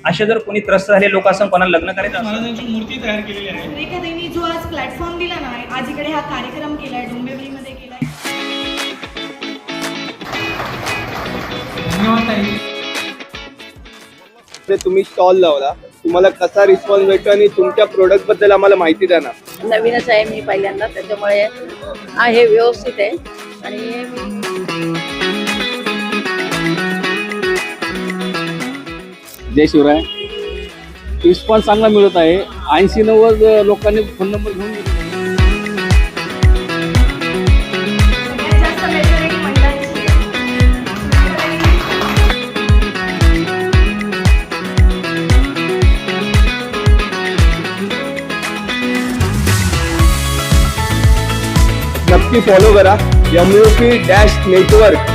असे जर कोणी त्रस्त झाले लोक असं कोणाला लग्न करायचं असेल, महाराजांची मूर्ती तयार केलेली आहे. रेखाताईंनी जो आज प्लॅटफॉर्म दिला ना, आज इकडे हा कार्यक्रम केलाय, डोंबिवलीमध्ये केलाय. धन्यवाद ताई. तुम्ही स्टॉल लावला, तुम्हाला कसा रिस्पॉन्स भेटतो आणि तुमच्या प्रोडक्ट बद्दल आम्हाला माहिती द्या ना. नवीनच आहे मी पहिल्यांदा, त्याच्यामुळे हे व्यवस्थित आहे. आणि जय शिवराय. रिस्पॉन्स चांगला मिळत आहे. 80-90 लोकांनी फोन नंबर घेऊन घेतला. सगळ्यात जास्त मेजॉरिटी महिलांची आहे. नक्की फॉलो करा MUP-नेटवर्क